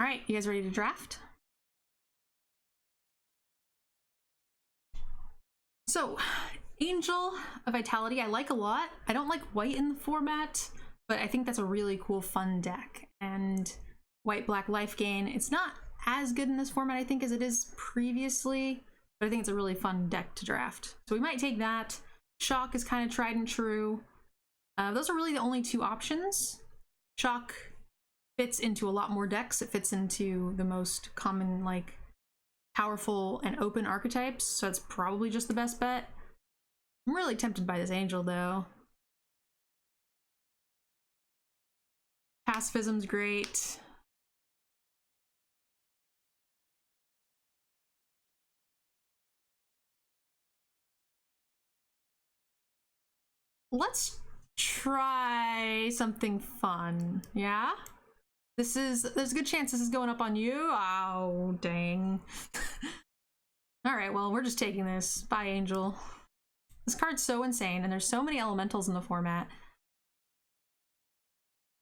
All right, you guys ready to draft? So, Angel of Vitality, I like a lot. I don't like white in the format, but I think that's a really cool, fun deck. And white-black life gain, it's not as good in this format, I think, as it is previously, but I think it's a really fun deck to draft. So we might take that. Shock is kind of tried and true. Those are really the only two options. Shock fits into a lot more decks. It fits into the most common, like, powerful and open archetypes, so it's probably just the best bet. I'm really tempted by this Angel, though. Pacifism's great. Let's try something fun, yeah? There's a good chance this is going up on you. Oh, dang. All right, well, we're just taking this. Bye, Angel. This card's so insane, and there's so many elementals in the format.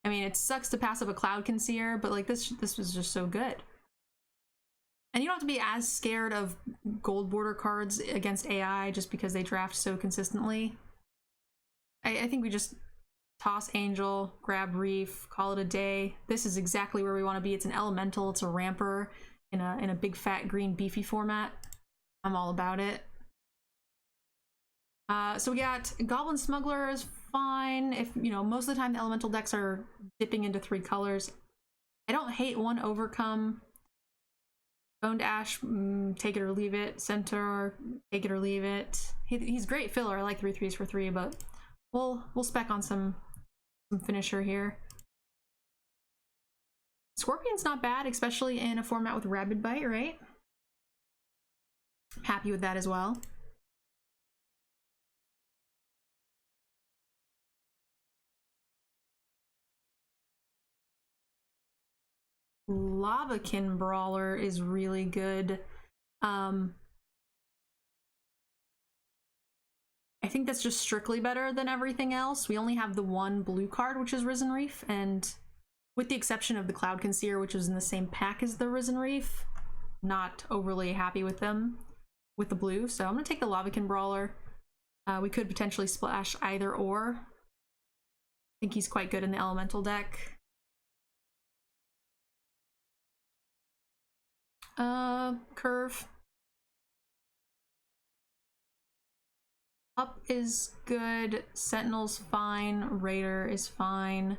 I mean, it sucks to pass up a Cloud Conceer, but like this was just so good. And you don't have to be as scared of gold border cards against AI just because they draft so consistently. I think we just toss Angel, grab Reef, call it a day. This is exactly where we want to be. It's an elemental, it's a ramper in a big fat green beefy format. I'm all about it. So we got Goblin Smuggler is fine. If, you know, most of the time the elemental decks are dipping into 3 colors. I don't hate one Overcome. Boned Ash, take it or leave it. Centaur, take it or leave it. He's great filler. I like 3/3s for 3, but we'll spec on some finisher here. Scorpion's not bad, especially in a format with Rabid Bite, right? Happy with that as well. Lavakin Brawler is really good. I think that's just strictly better than everything else. We only have the one blue card, which is Risen Reef, and with the exception of the Cloud Conceer, which is in the same pack as the Risen Reef, not overly happy with them with the blue, so I'm gonna take the Lavakin Brawler. We could potentially splash either or. I think he's quite good in the elemental deck. Curve. Up is good, Sentinel's fine, Raider is fine.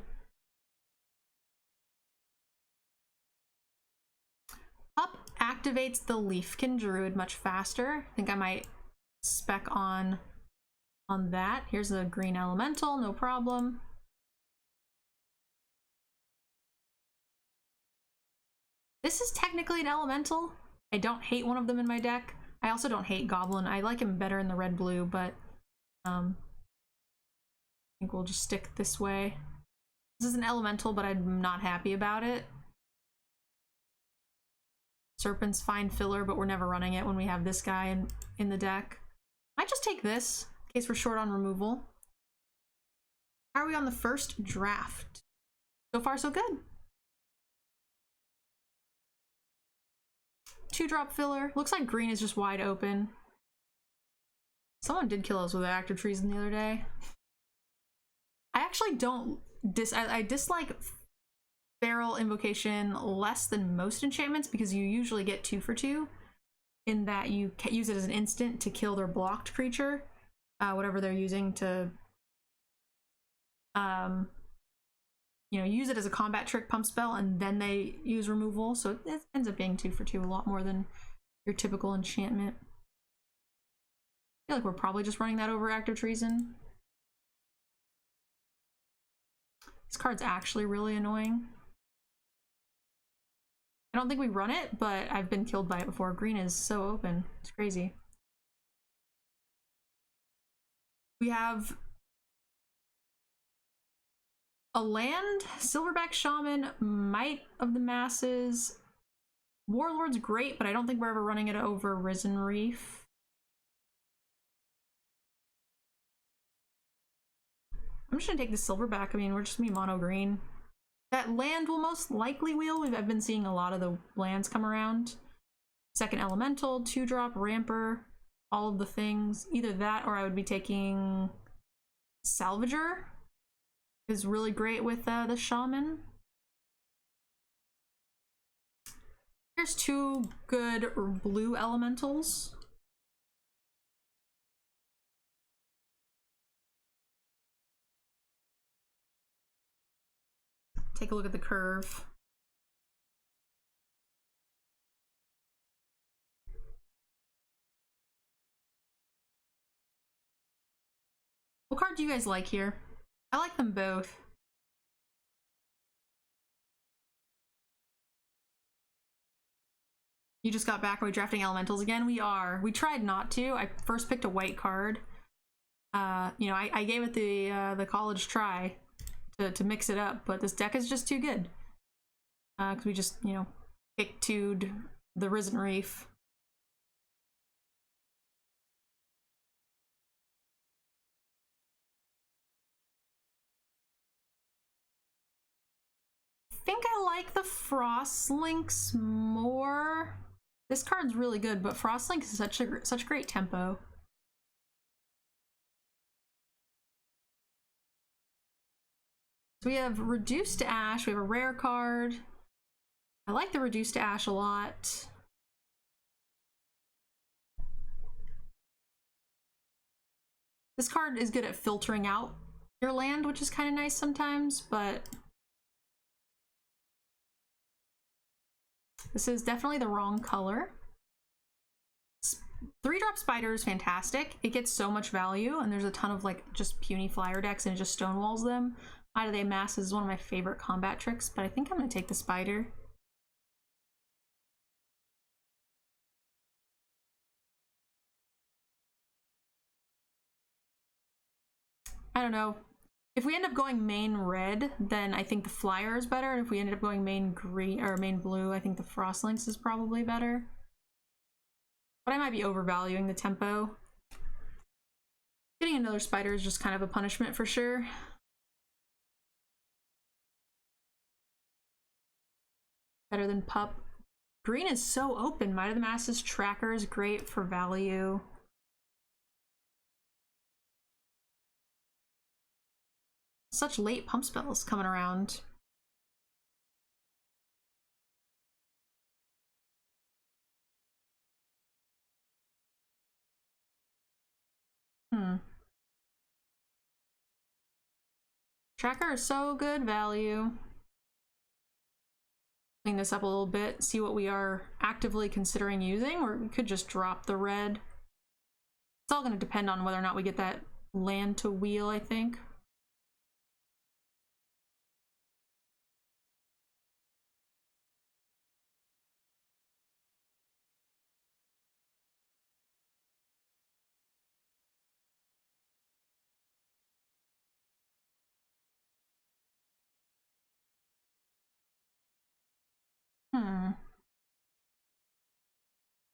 Up activates the Leafkin Druid much faster. I think I might spec on that. Here's a green elemental, no problem. This is technically an elemental. I don't hate one of them in my deck. I also don't hate Goblin. I like him better in the red-blue, but I think we'll just stick this way. This is an elemental, but I'm not happy about it. Serpent's fine filler, but we're never running it when we have this guy in the deck. I might just take this in case we're short on removal. How are we on the first draft? So far, so good. 2-drop filler. Looks like green is just wide open. Someone did kill us with active treason the other day. I actually don't I dislike Feral Invocation less than most enchantments because you usually get 2 for 2 in that you use it as an instant to kill their blocked creature, whatever they're using to you know, use it as a combat trick pump spell and then they use removal, so it ends up being 2 for 2 a lot more than your typical enchantment. I feel like we're probably just running that over active treason. This card's actually really annoying. I don't think we run it, but I've been killed by it before. Green is so open. It's crazy. We have a land, Silverback Shaman, Might of the Masses. Warlord's great, but I don't think we're ever running it over Risen Reef. I'm just gonna take the Silverback. I mean, we're just gonna be mono green. That land will most likely wheel. I've been seeing a lot of the lands come around. Second elemental, 2-drop, ramper, all of the things. Either that or I would be taking Salvager. Is really great with the shaman. Here's 2 good blue elementals. Take a look at the curve. What card do you guys like here? I like them both. You just got back. Are we drafting elementals again? We are. We tried not to. I first picked a white card. You know, I gave it the college try to mix it up, but this deck is just too good. Because we just, you know, pick 2'd the Risen Reef. I think I like the Frost Links more. This card's really good, but Frost Links is such great tempo. So we have Reduced to Ash. We have a rare card. I like the Reduced to Ash a lot. This card is good at filtering out your land, which is kind of nice sometimes, but this is definitely the wrong color. 3-drop Spider is fantastic. It gets so much value, and there's a ton of like just puny flyer decks and it just stonewalls them. Eye of the Mass is one of my favorite combat tricks, but I think I'm gonna take the Spider. I don't know. If we end up going main red, then I think the flyer is better. And if we ended up going main green or main blue, I think the Frost Links is probably better. But I might be overvaluing the tempo. Getting another Spider is just kind of a punishment for sure. Better than Pup. Green is so open. Might of the Masses Tracker is great for value. Such late pump spells coming around. Tracker is so good value. Clean this up a little bit, see what we are actively considering using, or we could just drop the red. It's all going to depend on whether or not we get that land to wheel, I think.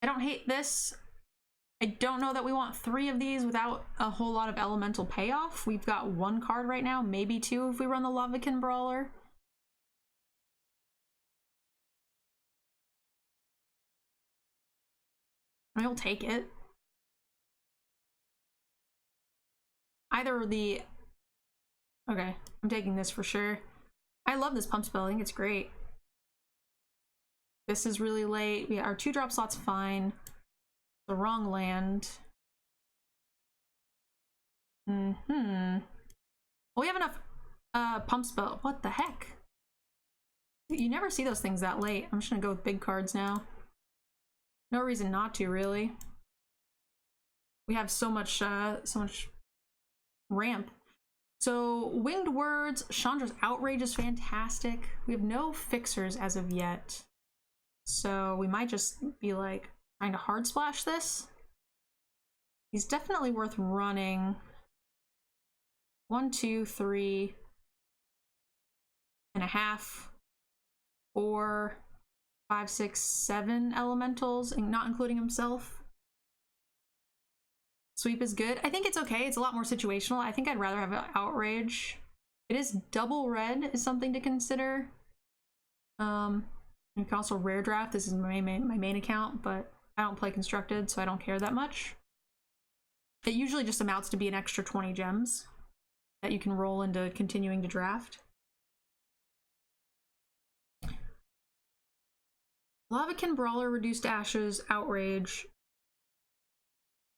I don't hate this. I don't know that we want 3 of these without a whole lot of elemental payoff. We've got 1 card right now, maybe 2 if we run the Lavakin Brawler. I mean, we'll take it. Either the... Okay, I'm taking this for sure. I love this pump spell, I think it's great. This is really late. Our 2-drop slot's fine. The wrong land. Well, we have enough pump spell. What the heck? You never see those things that late. I'm just gonna go with big cards now. No reason not to, really. We have so much ramp. So Winged Words, Chandra's Outrage is fantastic. We have no fixers as of yet. So we might just be like trying to hard splash this. He's definitely worth running. 1, 2, 3 and a half, 4, 5, 6, 7 elementals, and not including himself. Sweep is good. I think it's okay. It's a lot more situational. I think I'd rather have an Outrage. It is double red is something to consider. You can also rare draft. This is my main account, but I don't play constructed, so I don't care that much. It usually just amounts to be an extra 20 gems that you can roll into continuing to draft. Lavakin Brawler, Reduced Ashes, Outrage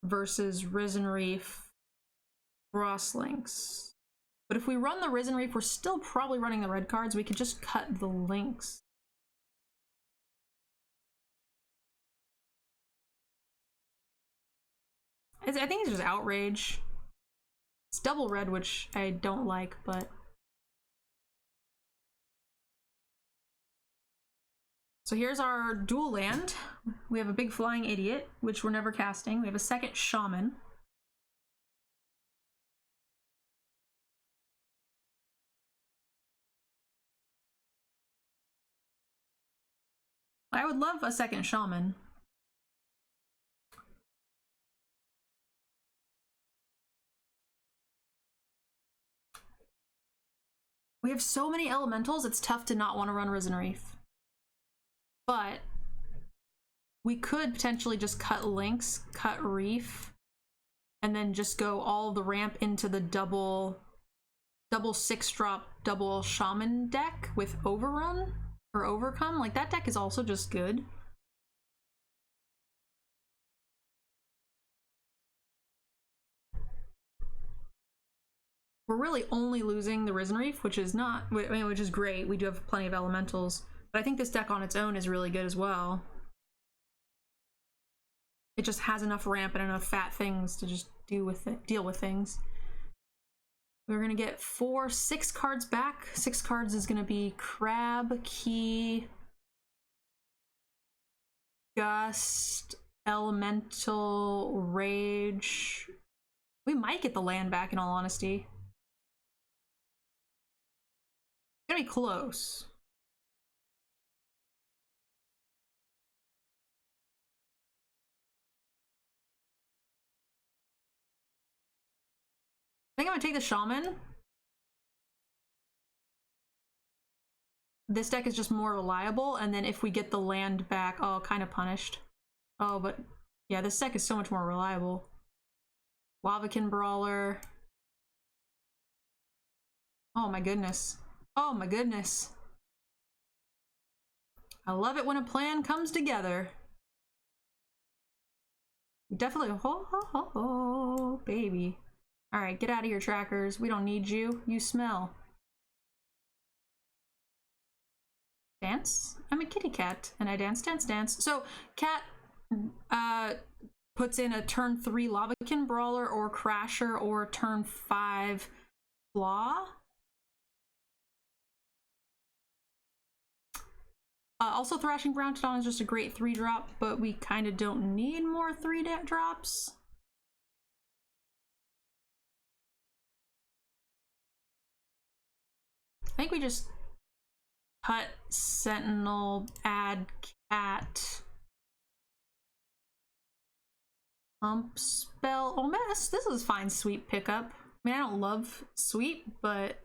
versus Risen Reef, Frostlinks. But if we run the Risen Reef, we're still probably running the red cards. We could just cut the links. I think it's just Outrage. It's double red, which I don't like, but... So here's our dual land. We have a big Flying Idiot, which we're never casting. We have a second Shaman. I would love a second Shaman. We have so many elementals, it's tough to not want to run Risen Reef. But we could potentially just cut links, cut Reef, and then just go all the ramp into the double 6-drop double Shaman deck with Overrun or Overcome. Like, that deck is also just good. We're really only losing the Risen Reef, which is not, I mean, which is great. We do have plenty of elementals, but I think this deck on its own is really good as well. It just has enough ramp and enough fat things to just deal with things. We're gonna get 6 cards back. 6 cards is gonna be Crab, Key, Gust, Elemental, Rage. We might get the land back, in all honesty. It's gonna be close. I think I'm gonna take the Shaman. This deck is just more reliable, and then if we get the land back, oh, kind of punished. Oh, but yeah, this deck is so much more reliable. Lavakin Brawler. Oh my goodness. Oh my goodness. I love it when a plan comes together. Definitely, oh, baby. All right, get out of here, trackers. We don't need you. You smell. Dance? I'm a kitty cat, and I dance, dance, dance. So, cat puts in a turn 3 Lavakin Brawler or Crasher or turn 5 Flaw. Also, Thrashing Brownstone is just a great 3-drop, but we kind of don't need more 3-drops. I think we just cut Sentinel, add Cat, Pump Spell. Oh man, this is fine sweep pickup. I mean, I don't love sweep, but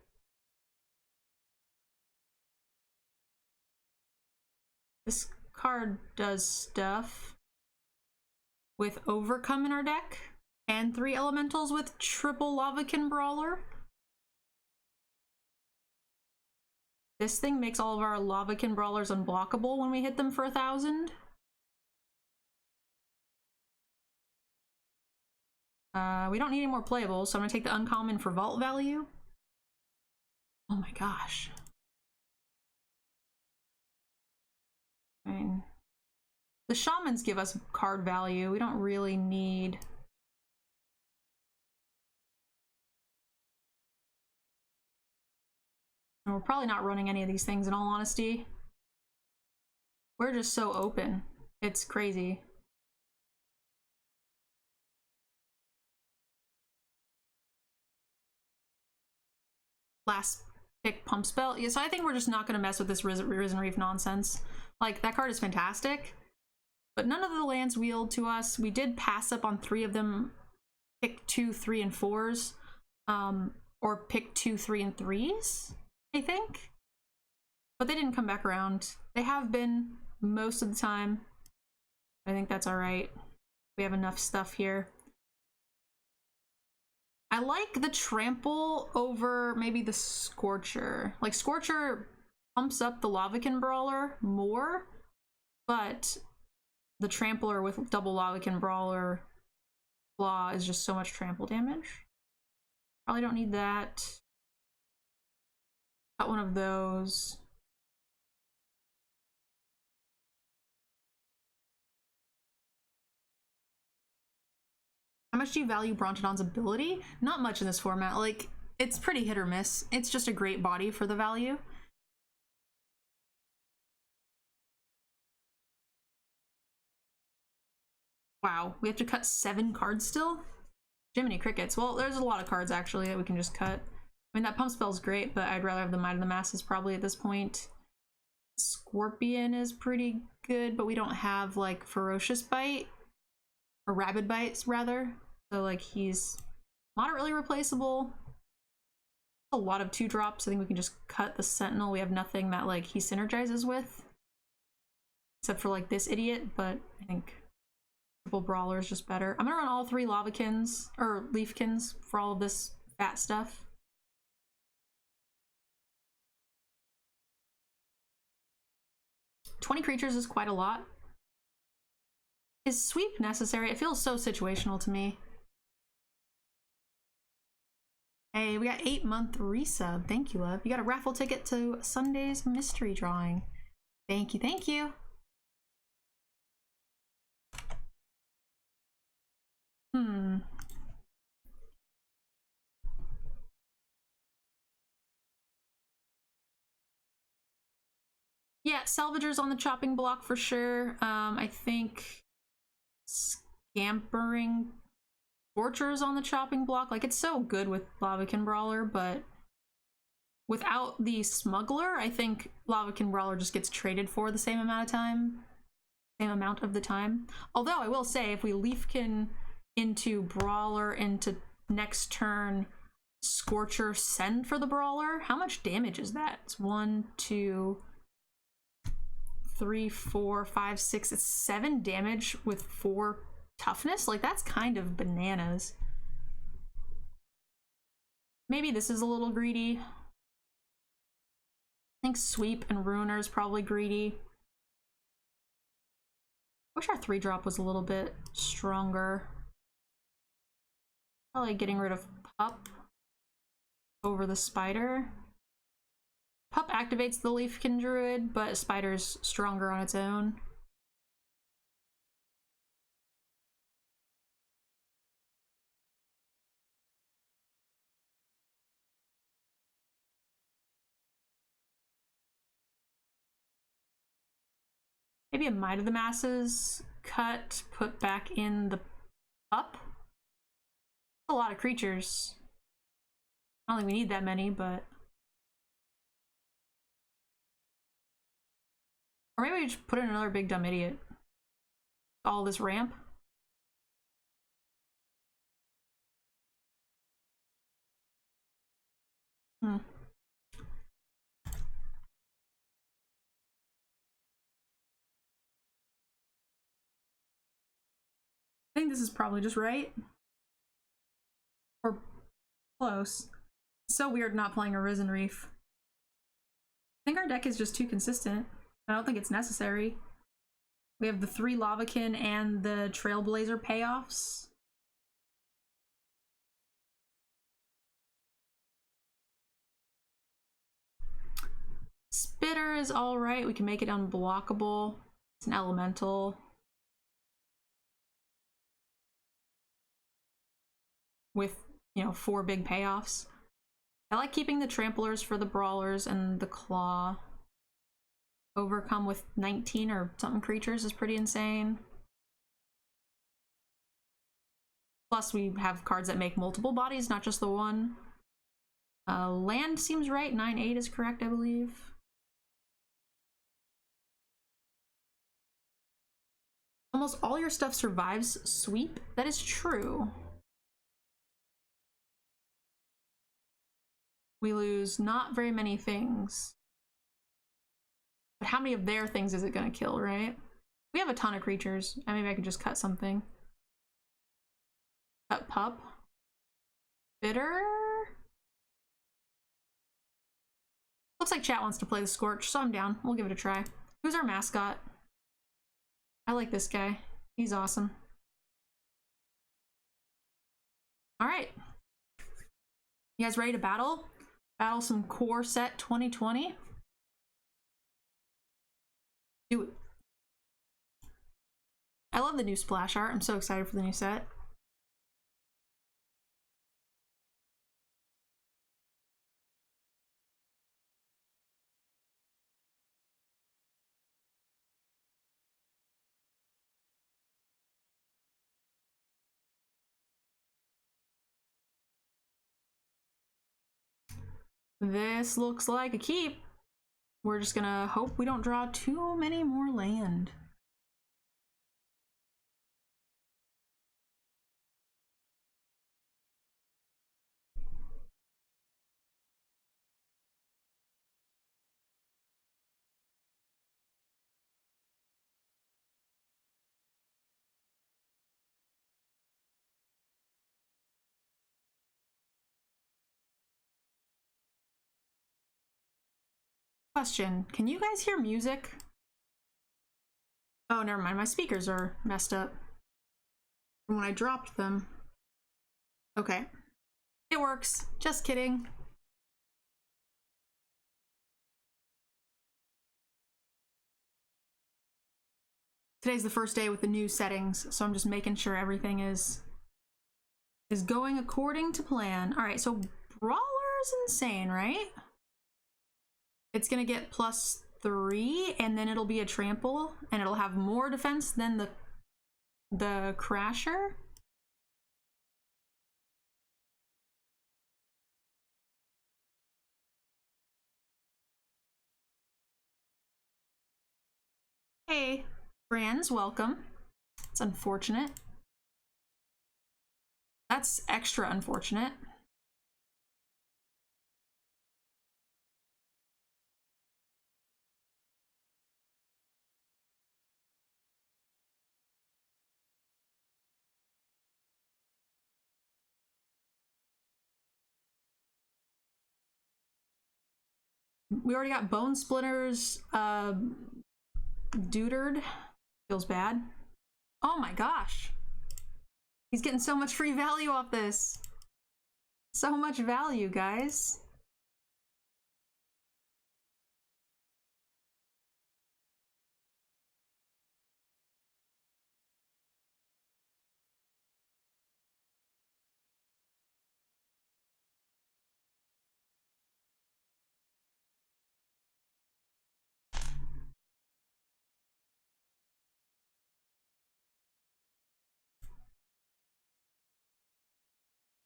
this card does stuff with Overcome in our deck and 3 elementals with triple Lavakin Brawler. This thing makes all of our Lavakin Brawlers unblockable when we hit them for 1,000. We don't need any more playables, so I'm gonna take the uncommon for vault value. Oh my gosh. I mean, the Shamans give us card value. We don't really need... And we're probably not running any of these things, in all honesty. We're just so open. It's crazy. Last pick Pump Spell. Yeah, so I think we're just not going to mess with this Risen Reef nonsense. Like, that card is fantastic, but none of the lands wheeled to us. We did pass up on 3 of them, pick 2, 3, and 4s, or pick 2, 3, and 3s, I think. But they didn't come back around. They have been most of the time. I think that's all right. We have enough stuff here. I like the trample over maybe the Scorcher. Like, Scorcher pumps up the Lavakin Brawler more, but the Trampler with double Lavakin Brawler Claw is just so much trample damage. Probably don't need that. Got one of those. How much do you value Brontodon's ability? Not much in this format. Like, it's pretty hit or miss. It's just a great body for the value. Wow, we have to cut 7 cards still? Jiminy Crickets. Well, there's a lot of cards actually that we can just cut. I mean, that pump spell's great, but I'd rather have the Might of the Masses probably at this point. Scorpion is pretty good, but we don't have like Ferocious Bite, or Rabid Bites rather. So like he's moderately replaceable. A lot of 2-drops. I think we can just cut the Sentinel. We have nothing that like he synergizes with. Except for like this idiot, but I think triple Brawler is just better. I'm gonna run all 3 Lavakins, or Leafkins, for all of this fat stuff. $20 creatures is quite a lot. Is sweep necessary? It feels so situational to me. Hey, we got 8-month resub. Thank you, love. You got a raffle ticket to Sunday's mystery drawing. Thank you, thank you. Yeah, Salvager's on the chopping block for sure. I think Scampering Torture's on the chopping block. Like, it's so good with Lavakin Brawler, but without the Smuggler, I think Lavakin Brawler just gets traded for the same amount of the time. Although I will say, if we Leafkin into Brawler into next turn, Scorcher send for the Brawler, how much damage is that? It's 1, 2, 3, 4, 5, 6. It's 7 damage with 4 toughness. Like, that's kind of bananas. Maybe this is a little greedy. I think Sweep and Ruiner is probably greedy. Wish our 3-drop was a little bit stronger. Probably getting rid of Pup over the Spider. Pup activates the Leafkin Druid, but Spider's stronger on its own. Maybe a Might of the Masses cut, put back in the Pup. A lot of creatures. I don't think we need that many, but... Or maybe we just put in another big dumb idiot. All this ramp. I think this is probably just right. Or close. It's so weird not playing a Risen Reef. I think our deck is just too consistent. I don't think it's necessary. We have the 3 Lavakin and the Trailblazer payoffs. Spitter is alright. We can make it unblockable. It's an elemental. With, you know, 4 big payoffs. I like keeping the Tramplers for the Brawlers and the Claw. Overcome with 19 or something creatures is pretty insane. Plus we have cards that make multiple bodies, not just the one. Land seems right. 9/8 is correct, I believe. Almost all your stuff survives sweep. That is true. We lose not very many things. But how many of their things is it gonna kill, right? We have a ton of creatures. Maybe I could just cut something. Cut pup. Bitter? Looks like chat wants to play the Scorch, so I'm down. We'll give it a try. Who's our mascot? I like this guy. He's awesome. All right. You guys ready to battle? Battle some core set 2020? Do it. I love the new splash art. I'm so excited for the new set. This looks like a keep. We're just gonna hope we don't draw too many more land. Question, can you guys hear music? Oh, never mind, my speakers are messed up from when I dropped them. Okay, it works, just kidding. Today's the first day with the new settings, so I'm just making sure everything is going according to plan. All right, so Brawler is insane, right? It's gonna get +3, and then it'll be a trample, and it'll have more defense than the Crasher. Hey, friends, welcome. It's unfortunate. That's extra unfortunate. We already got Bone Splitters deutered. Feels bad. Oh my gosh. He's getting so much free value off this. So much value, guys.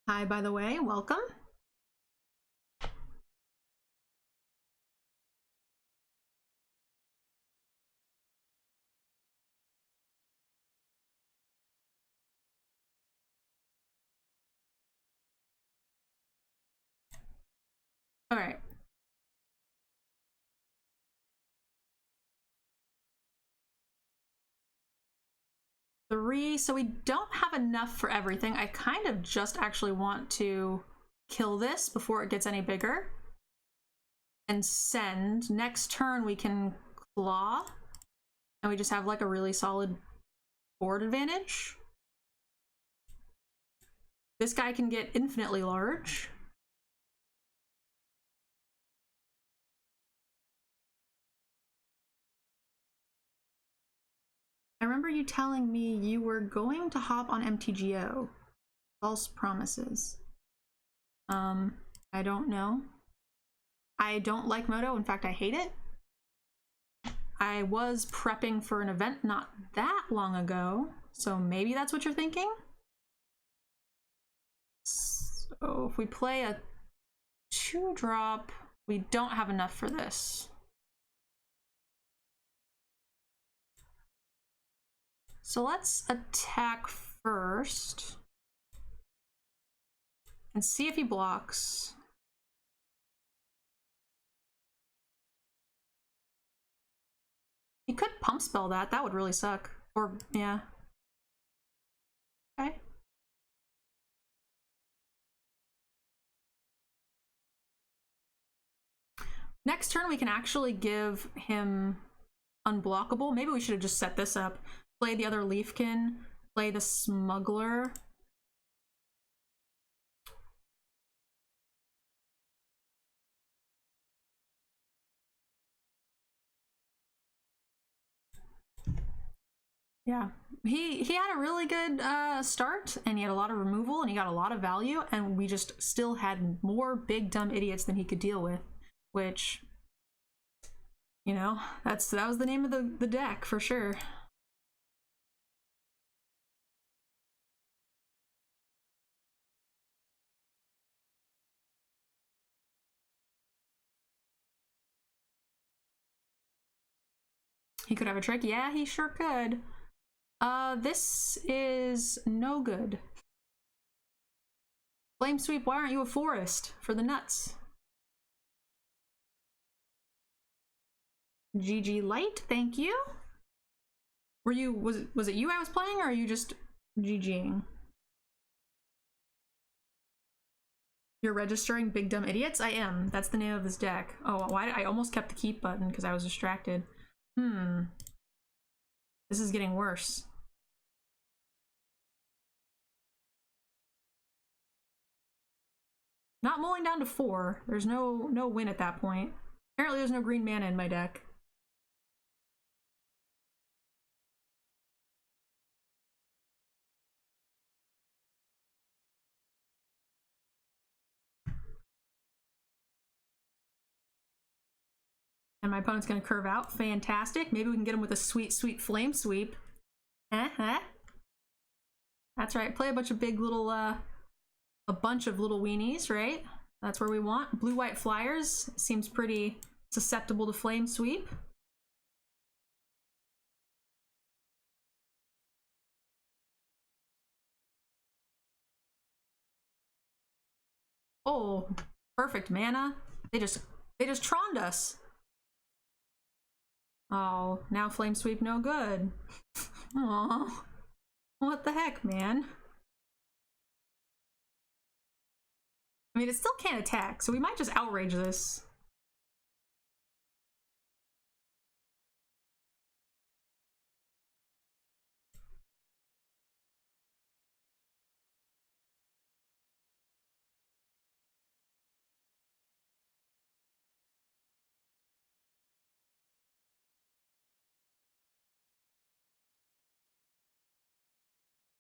Hi, by the way, welcome. All right. Three, so we don't have enough for everything. I kind of just actually want to kill this before it gets any bigger and send. Next turn we can claw, and we just have like a really solid board advantage. This guy can get infinitely large. I remember you telling me you were going to hop on MTGO. False promises. I don't know. I don't like Moto. In fact, I hate it. I was prepping for an event not that long ago, so maybe that's what you're thinking? So if we play a 2-drop, we don't have enough for this. So let's attack first and see if he blocks. He could pump spell that. That would really suck. Or, yeah. Okay. Next turn, we can actually give him unblockable. Maybe we should have just set this up. Play the other Leafkin. Play the Smuggler. Yeah, he had a really good start, and he had a lot of removal, and he got a lot of value, and we just still had more big dumb idiots than he could deal with, which, you know, that was the name of the deck for sure. He could have a trick. Yeah, he sure could. This is no good. Flame Sweep, why aren't you a forest? For the nuts. GG Light, thank you. Were you, was it you I was playing, or are you just GGing? You're registering Big Dumb Idiots? I am. That's the name of this deck. Oh, why? I almost kept the keep button because I was distracted. This is getting worse. Not mulling down to 4. There's no win at that point. Apparently there's no green mana in my deck. And my opponent's gonna curve out. Fantastic. Maybe we can get him with a sweet, sweet Flame Sweep. That's right. Play a bunch of big little, a bunch of little weenies, right? That's where we want. Blue-white flyers. Seems pretty susceptible to Flame Sweep. Oh, perfect mana. They just troned us. Oh, now Flame Sweep no good. Aww. What the heck, man? I mean, it still can't attack, so we might just outrage this.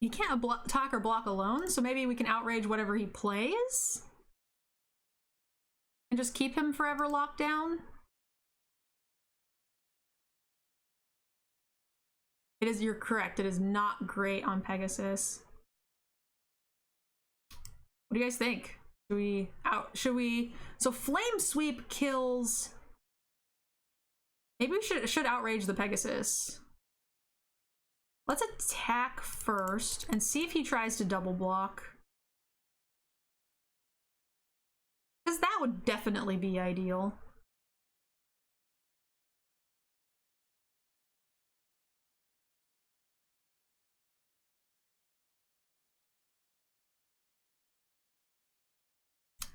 He can't attack or block alone, so maybe we can outrage whatever he plays? And just keep him forever locked down? You're correct, it is not great on Pegasus. What do you guys think? Should we, so Flame Sweep kills, maybe we should outrage the Pegasus. Let's attack first and see if he tries to double block. Because that would definitely be ideal.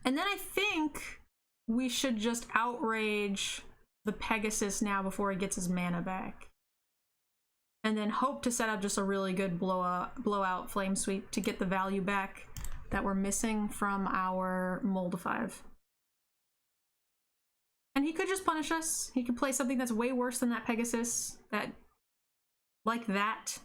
And then I think we should just outrage the Pegasus now before he gets his mana back. And then hope to set up just a really good blowout Flame Sweep to get the value back that we're missing from our Mold 5. And he could just punish us. He could play something that's way worse than that Pegasus. Like that.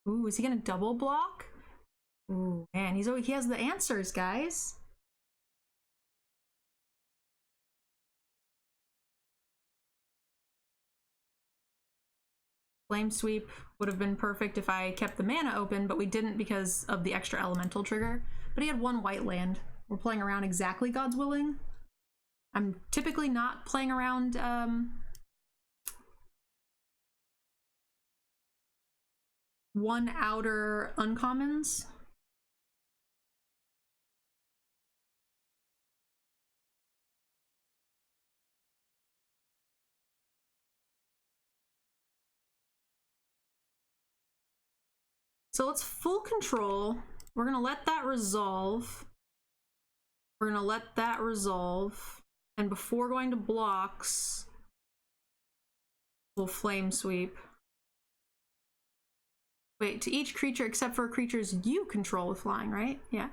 Ooh, is he gonna double block? Ooh, man, he has the answers, guys. Flame Sweep would have been perfect if I kept the mana open, but we didn't because of the extra elemental trigger. But he had 1 white land. We're playing around exactly God's Willing. I'm typically not playing around one outer uncommons. So let's full control. We're gonna let that resolve. We're gonna let that resolve. And before going to blocks, we'll flame sweep. Wait, to each creature except for creatures you control with flying, right? Yeah.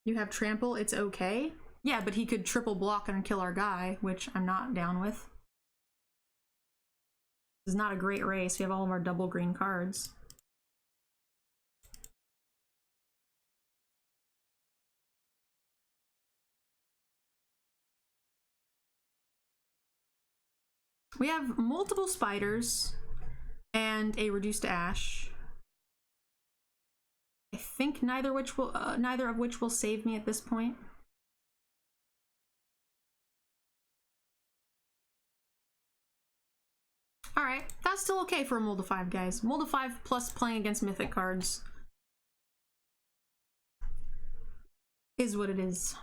You have trample, it's okay. Yeah, but he could triple block and kill our guy, which I'm not down with. This is not a great race. We have all of our double green cards. We have multiple spiders and a reduced ash. I think neither of which will save me at this point. All right, that's still okay for a mold of 5, guys. Mold of 5 plus playing against mythic cards is what it is.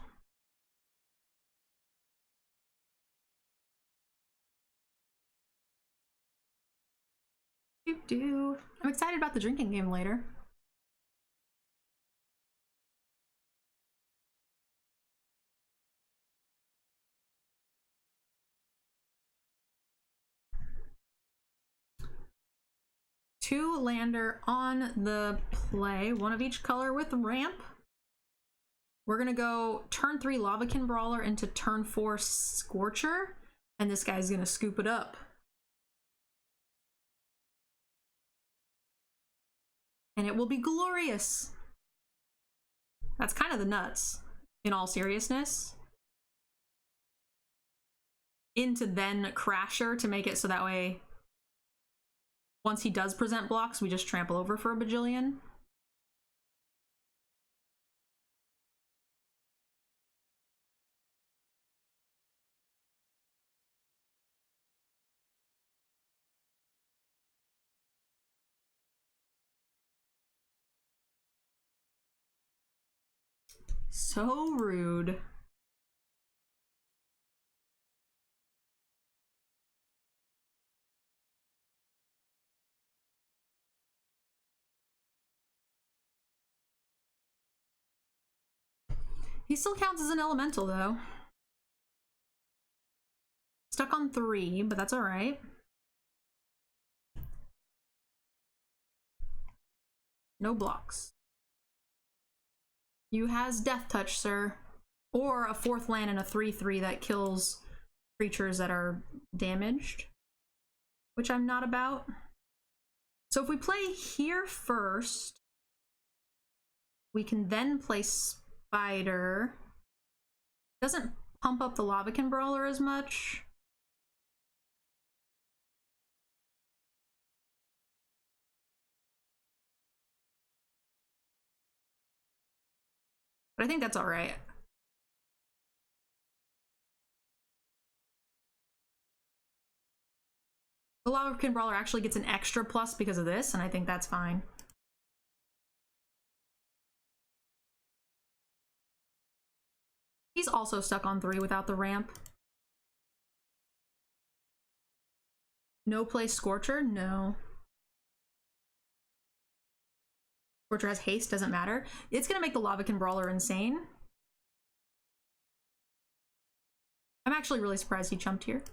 I'm excited about the drinking game later. Two lander on the play, 1 of each color with ramp. We're gonna go turn 3 Lavakin Brawler into turn 4 Scorcher, and this guy's gonna scoop it up. And it will be glorious. That's kind of the nuts, in all seriousness. Into then Crasher to make it so that way once he does present blocks, we just trample over for a bajillion. So rude. He still counts as an elemental though. Stuck on 3, but that's all right. No blocks. You has Death Touch, sir. Or a 4th land and a 3/3 that kills creatures that are damaged, which I'm not about. So if we play here first, we can then play Spider. Doesn't pump up the Lavakin Brawler as much. But I think that's all right. The Lavakin Brawler actually gets an extra plus because of this, and I think that's fine. He's also stuck on 3 without the ramp. No play Scorcher? No. Scorcher has haste, doesn't matter. It's gonna make the Lavakin Brawler insane. I'm actually really surprised he jumped here.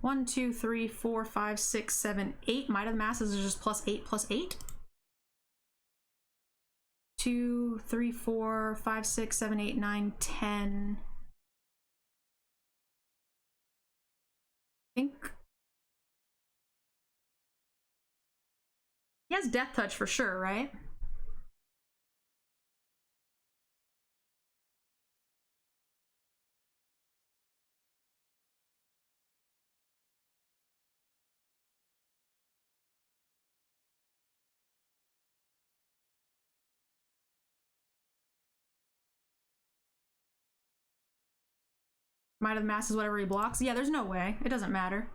1, 2, 3, 4, 5, 6, 7, 8. Might of the Masses is just +8, +8. 2, 3, 4, 5, 6, 7, 8, 9, 10. I think he has Death Touch for sure, right? Might of the Masses, whatever he blocks. Yeah, there's no way. It doesn't matter.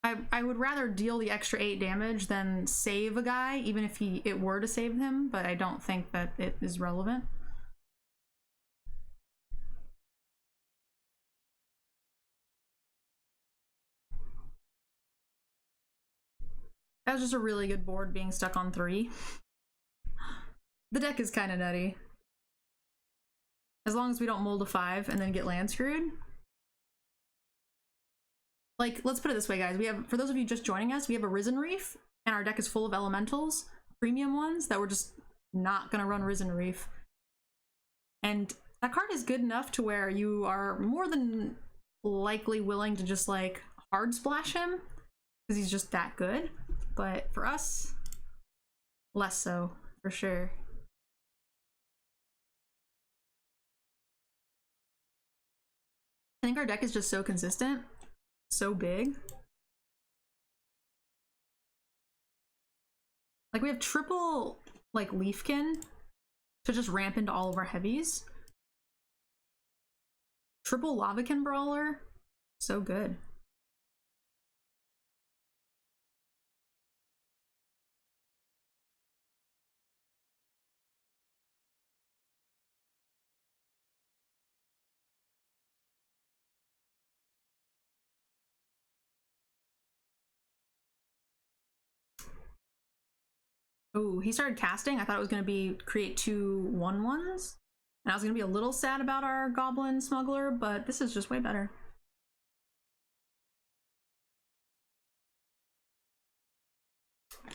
I would rather deal the extra 8 damage than save a guy, even if it were to save him, but I don't think that it is relevant. That was just a really good board being stuck on 3. The deck is kind of nutty. As long as we don't mold a 5 and then get land screwed. Like, let's put it this way, guys. We have, for those of you just joining us, we have a Risen Reef, and our deck is full of elementals, premium ones, that we're just not gonna run Risen Reef. And that card is good enough to where you are more than likely willing to just, like, hard splash him, because he's just that good. But for us, less so, for sure. I think our deck is just so consistent, so big. Like, we have triple, like, Leafkin to just ramp into all of our heavies. Triple Lavakin Brawler, so good. Oh, he started casting. I thought it was going to be create 2 1/1s. And I was going to be a little sad about our Goblin Smuggler, but this is just way better.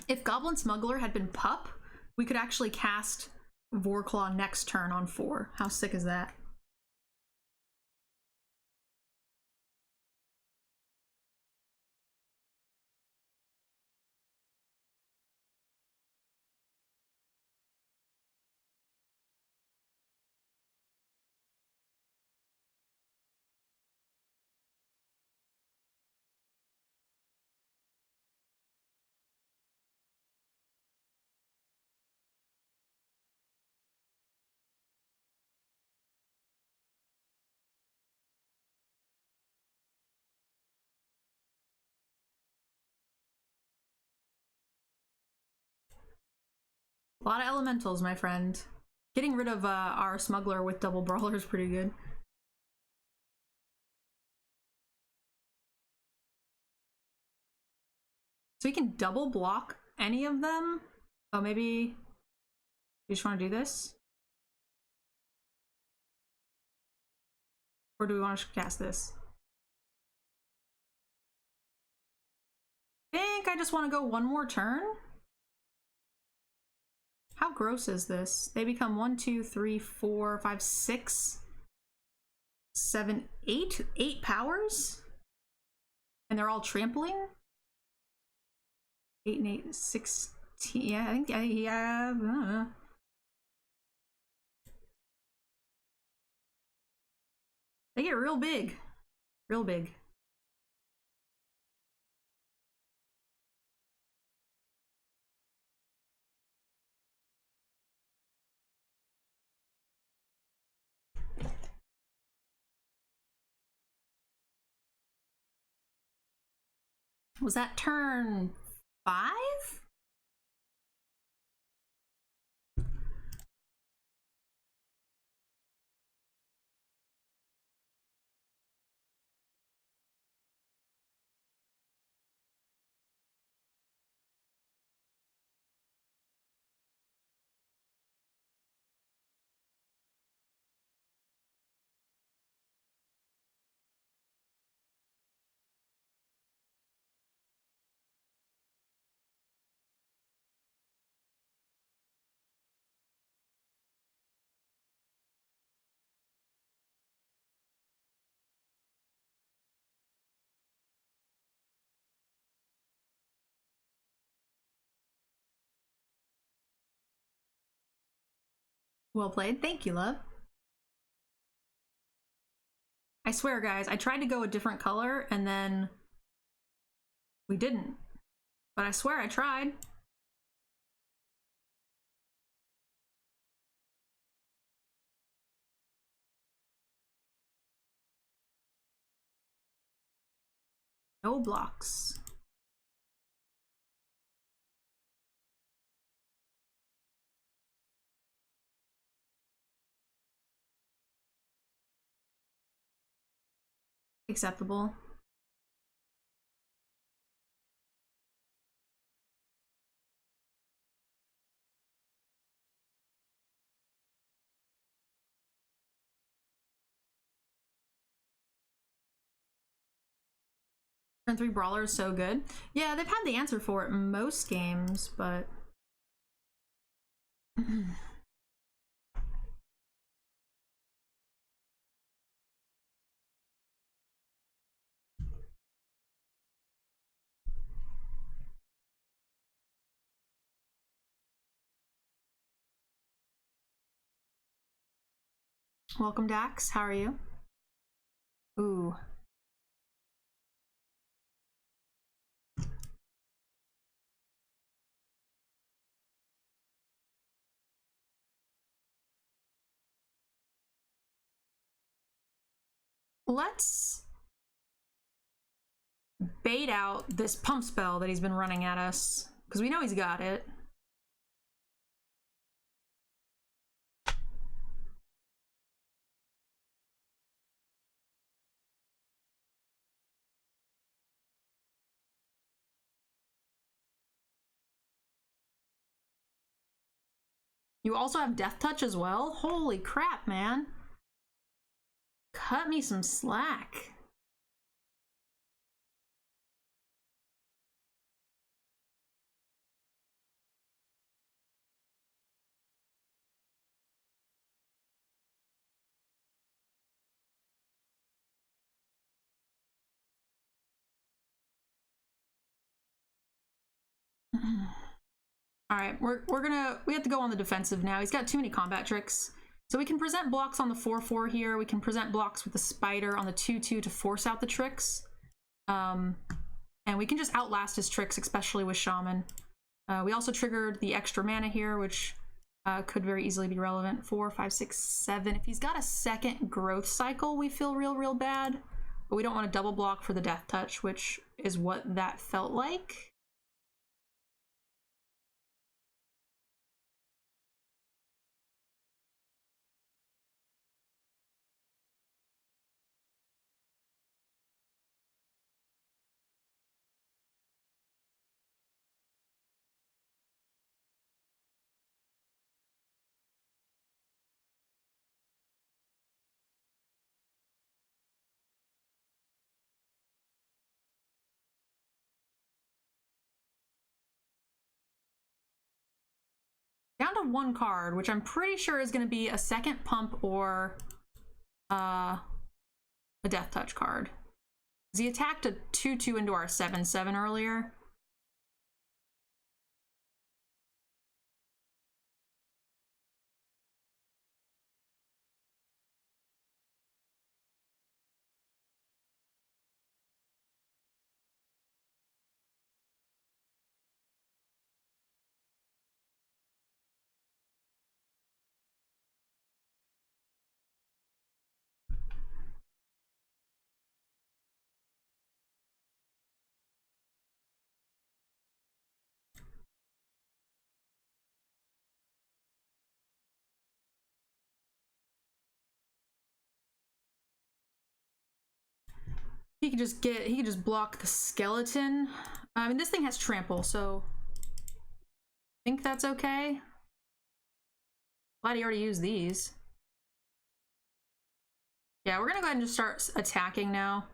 If Goblin Smuggler had been Pup, we could actually cast Vorclaw next turn on 4. How sick is that? A lot of elementals, my friend. Getting rid of our Smuggler with double Brawler is pretty good. So we can double block any of them. Oh, maybe you just want to do this? Or do we want to cast this? I think I just want to go one more turn. How gross is this? They become 1, 2, 3, 4, 5, 6, 7, 8. 8 powers? And they're all trampling? 8 and 8, 16. Yeah, I think, yeah, I don't know. They get real big. Real big. Was that turn 5? Well played. Thank you, love. I swear, guys, I tried to go a different color and then we didn't. But I swear I tried. No blocks. Acceptable. Turn 3 brawler is so good. Yeah, they've had the answer for it in most games, but welcome, Dax. How are you? Ooh. Let's bait out this pump spell that he's been running at us, because we know he's got it. You also have Death Touch as well? Holy crap, man. Cut me some slack. All right, we have to go on the defensive now. He's got too many combat tricks. So we can present blocks on the 4-4 here. We can present blocks with the spider on the 2-2 to force out the tricks. And we can just outlast his tricks, especially with Shaman. We also triggered the extra mana here, which could very easily be relevant. 4, 5, 6, 7. If he's got a second growth cycle, we feel real bad. But we don't want to double block for the Death Touch, which is what that felt like. Down to 1 card, which I'm pretty sure is going to be a second pump or a Death Touch card. He attacked a 2-2 into our 7-7 earlier. He could just block the skeleton. I mean, this thing has trample, so I think that's okay. Glad he already used these. Yeah, we're gonna go ahead and just start attacking now.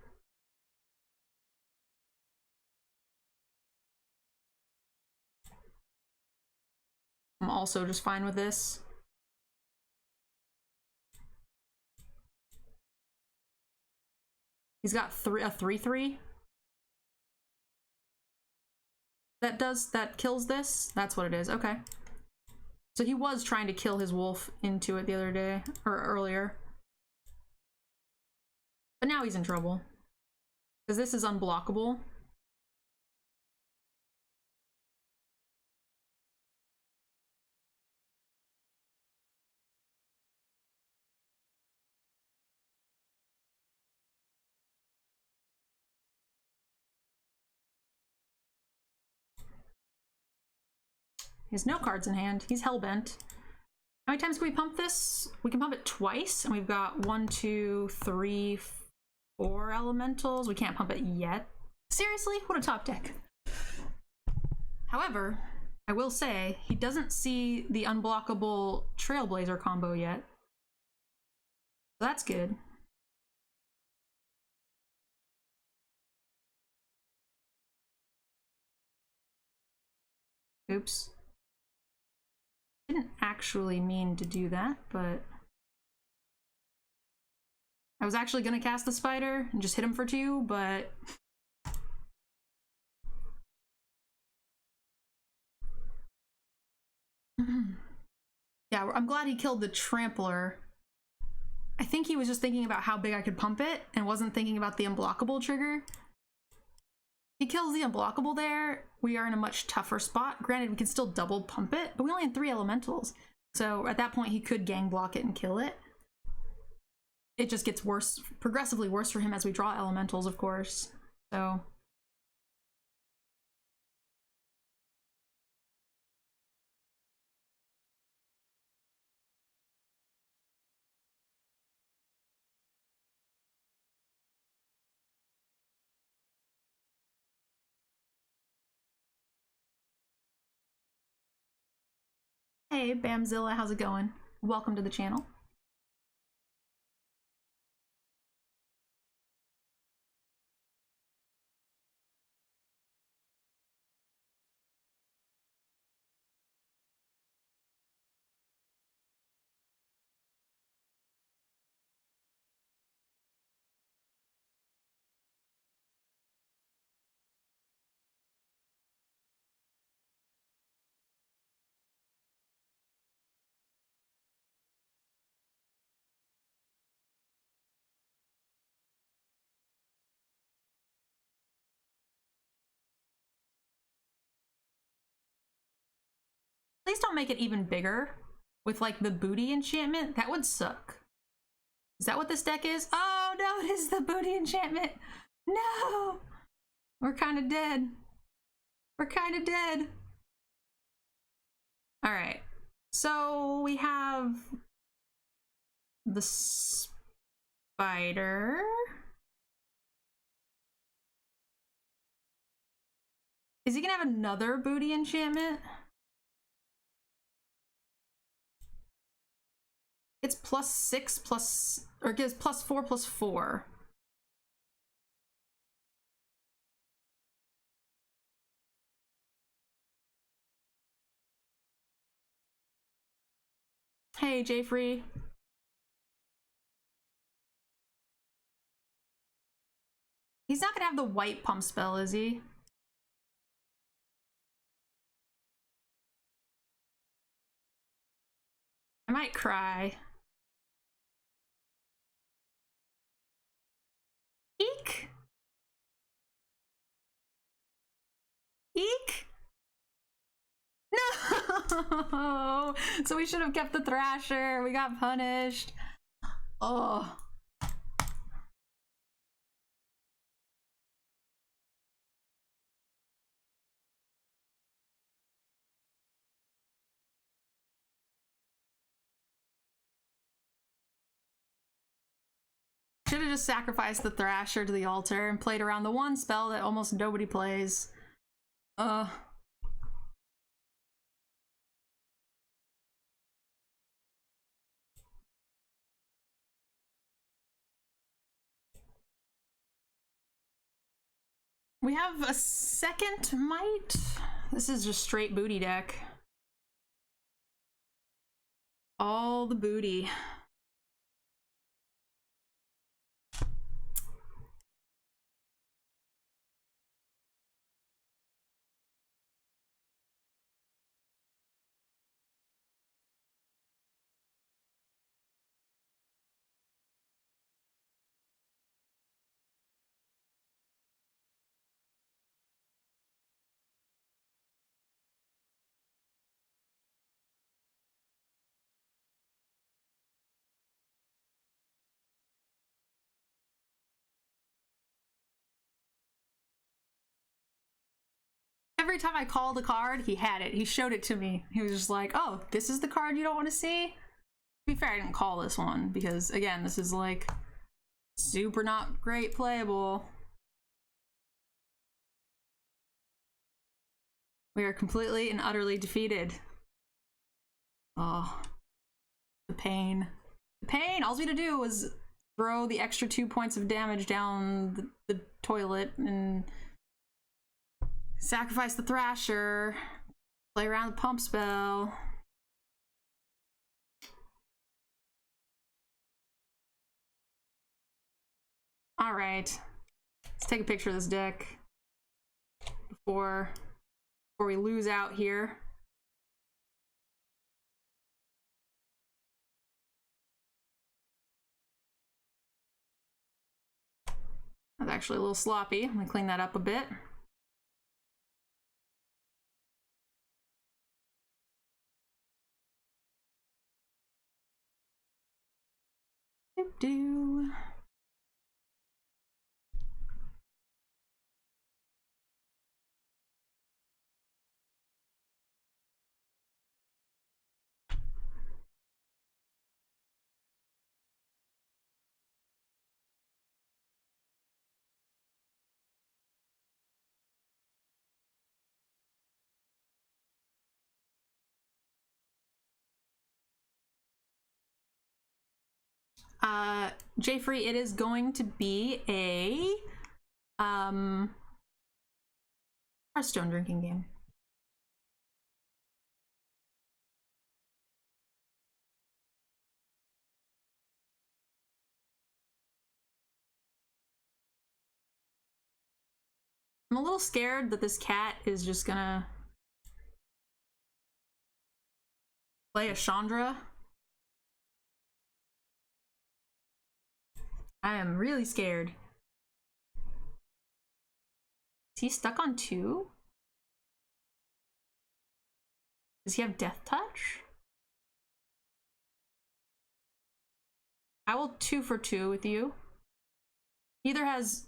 I'm also just fine with this. He's got a 3-3. That kills this? That's what it is. Okay. So he was trying to kill his wolf into it the other day, or earlier. But now he's in trouble. Because this is unblockable. He has no cards in hand. He's hellbent. How many times can we pump this? We can pump it twice, and we've got 1, 2, 3, 4 elementals. We can't pump it yet. Seriously? What a top deck. However, I will say, he doesn't see the unblockable Trailblazer combo yet. So that's good. Oops. Didn't actually mean to do that, but I was actually gonna cast the spider and just hit him for 2, but yeah, I'm glad he killed the trampler. I think he was just thinking about how big I could pump it and wasn't thinking about the unblockable trigger. He kills the unblockable there, we are in a much tougher spot. Granted, we can still double pump it, but we only had 3 elementals. So at that point, he could gang block it and kill it. It just gets worse, progressively worse for him as we draw elementals, of course. So hey, Bamzilla, how's it going? Welcome to the channel. Please don't make it even bigger with like the booty enchantment. That would suck. Is that what this deck is? Oh no, it is the booty enchantment. No, we're kind of dead. We're kind of dead. All right, so we have the spider. Is he gonna have another booty enchantment? It's +6 plus, or it gives +4 +4. Hey, Jayfree. He's not gonna have the white pump spell, is he? I might cry. Eek! Eek! No! So we should have kept the Thrasher. We got punished. Oh. Should have just sacrificed the Thrasher to the altar and played around the one spell that almost nobody plays. We have a second might. This is just straight booty deck. All the booty. every time I called a card, he had it. He showed it to me. He was just like, oh, this is the card you don't want to see? To be fair, I didn't call this one because, again, this is like super not great playable. We are completely and utterly defeated. Oh, the pain. The pain! All we had to do was throw the extra 2 points of damage down the toilet and sacrifice the Thrasher, play around the pump spell. All right, let's take a picture of this deck before we lose out here. That's actually a little sloppy. I'm gonna clean that up a bit. Do. Jayfree, it is going to be a Hearthstone drinking game. I'm a little scared that this cat is just gonna play a Chandra. I am really scared. Is he stuck on 2? Does he have Death Touch? I will 2 for 2 with you. He either has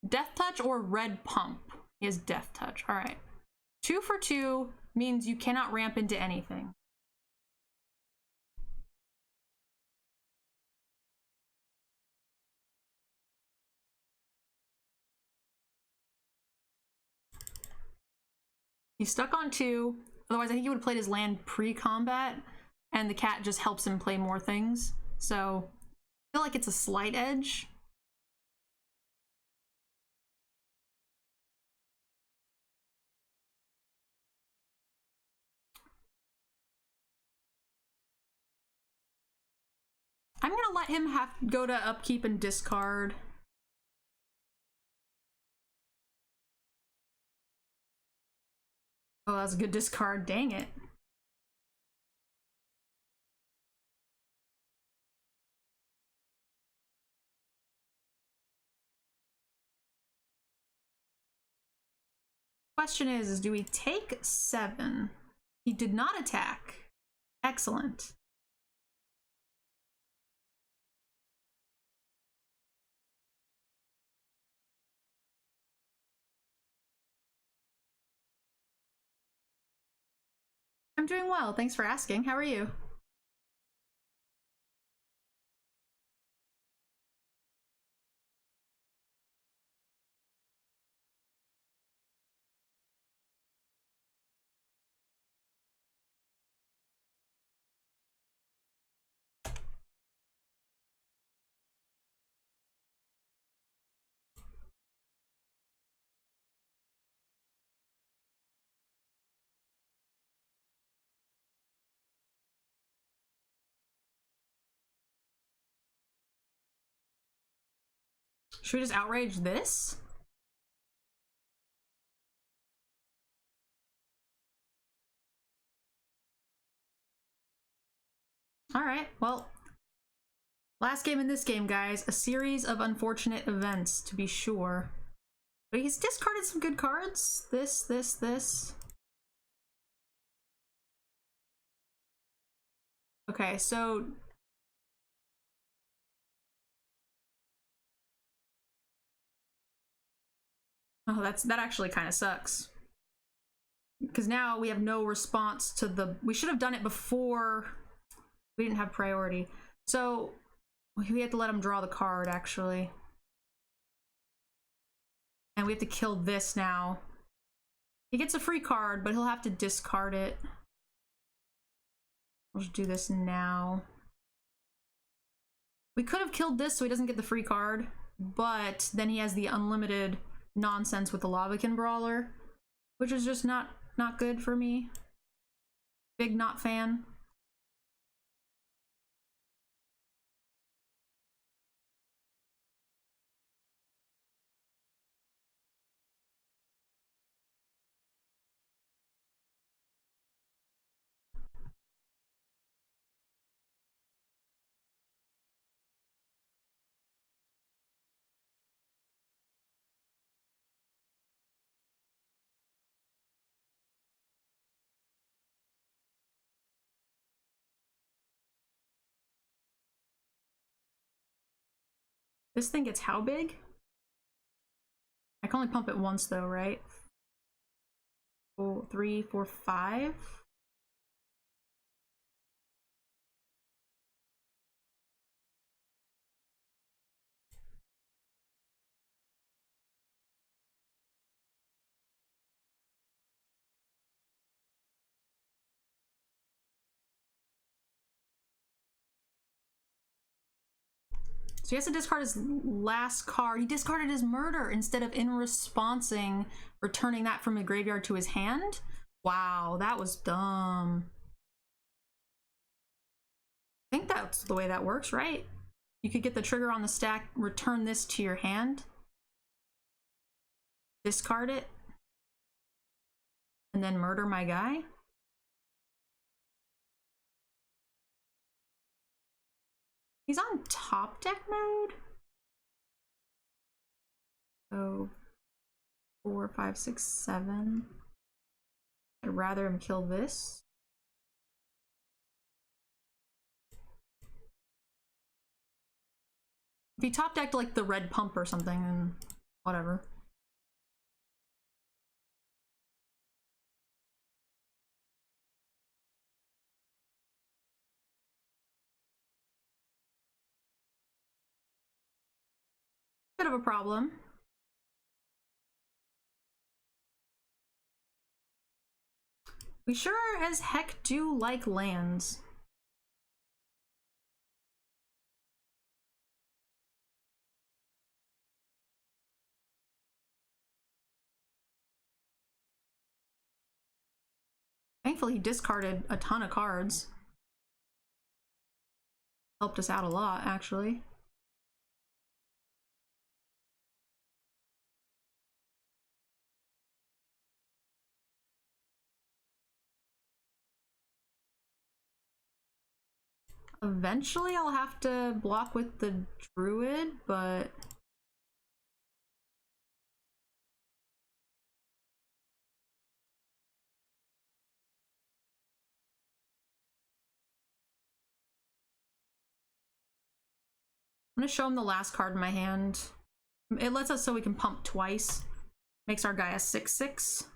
Death Touch or Red Pump. He has Death Touch. All right. 2 for 2 means you cannot ramp into anything. He's stuck on 2. Otherwise, I think he would have played his land pre-combat, and the cat just helps him play more things. So I feel like it's a slight edge. I'm gonna let him go to upkeep and discard. Oh, that's a good discard. Dang it. Question is do we take 7? He did not attack. Excellent. I'm doing well. Thanks for asking. How are you? Should we just outrage this? All right, well, last game in this game, guys. A series of unfortunate events, to be sure. But he's discarded some good cards. This. Okay, so oh, that actually kind of sucks. Because now we have no response to the... We should have done it before we didn't have priority. So we have to let him draw the card, actually. And we have to kill this now. He gets a free card, but he'll have to discard it. We'll just do this now. We could have killed this so he doesn't get the free card, but then he has the unlimited nonsense with the Lavakin Brawler, which is just not good for me. Big not fan. This thing gets how big? I can only pump it once though, right? 4, 3, 4, 5. So he has to discard his last card. He discarded his murder instead of in responsing, returning that from the graveyard to his hand. Wow, that was dumb. I think that's the way that works, right? You could get the trigger on the stack, return this to your hand, discard it, and then murder my guy. He's on top deck mode. So 4, 5, 6, 7. I'd rather him kill this. If he top decked like the red pump or something, then whatever. Bit of a problem. We sure as heck do like lands. Thankfully, he discarded a ton of cards. Helped us out a lot, actually. Eventually, I'll have to block with the Druid, but... I'm gonna show him the last card in my hand. It lets us so we can pump twice. Makes our guy a 6/6.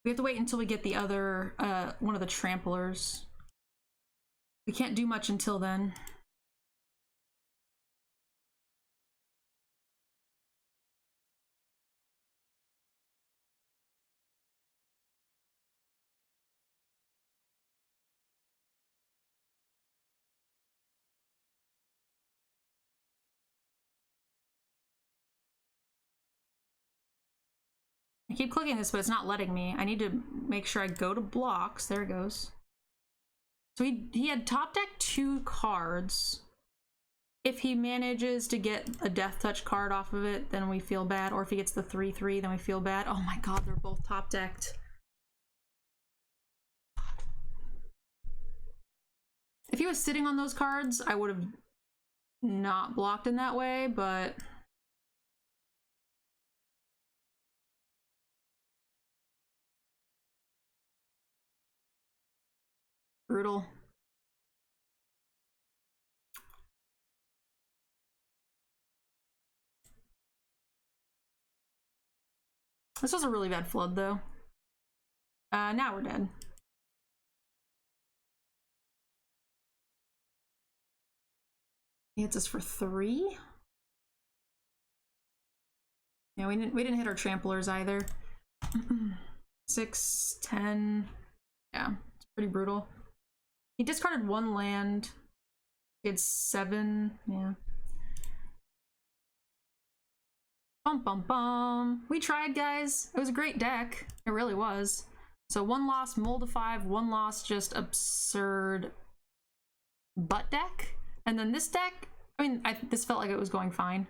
We have to wait until we get the other, one of the tramplers. We can't do much until then. I keep clicking this, but it's not letting me. I need to make sure I go to blocks. There it goes. So he had top deck 2 cards. If he manages to get a Death Touch card off of it, then we feel bad. Or if he gets the 3/3, then we feel bad. Oh my god, they're both top decked. If he was sitting on those cards, I would have not blocked in that way, but... brutal. This was a really bad flood, though. Now we're dead. He hits us for 3. Yeah, we didn't hit our tramplers either. 6, 10. Yeah, it's pretty brutal. He discarded 1 land. He had 7. Yeah. Bum bum bum. We tried, guys. It was a great deck. It really was. So 1 loss, Mold of 5, 1 loss, just absurd butt deck. And then this deck, I mean, this felt like it was going fine.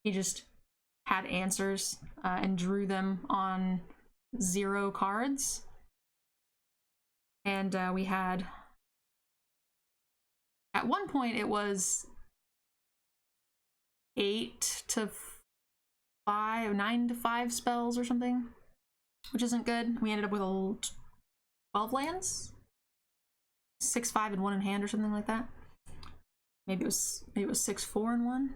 He just had answers and drew them on 0 cards. And we had, at one point it was 8 to 5, 9 to 5 spells or something, which isn't good. We ended up with 12 lands, 6, 5, and 1 in hand or something like that. Maybe it was 6, 4, and 1.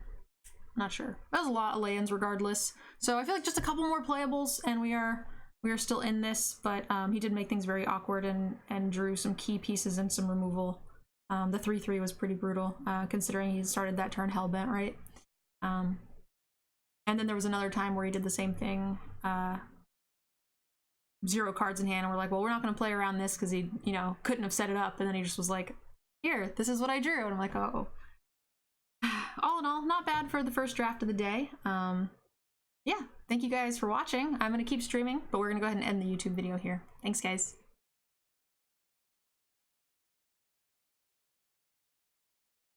Not sure. That was a lot of lands regardless. So I feel like just a couple more playables and we are still in this, but he did make things very awkward and drew some key pieces and some removal. The 3/3 was pretty brutal, considering he started that turn hellbent, right? And then there was another time where he did the same thing. 0 cards in hand, and we're like, well, we're not going to play around this because he, you know, couldn't have set it up. And then he just was like, here, this is what I drew. And I'm like, oh. All in all, not bad for the first draft of the day. Yeah, thank you guys for watching. I'm going to keep streaming, but we're going to go ahead and end the YouTube video here. Thanks, guys.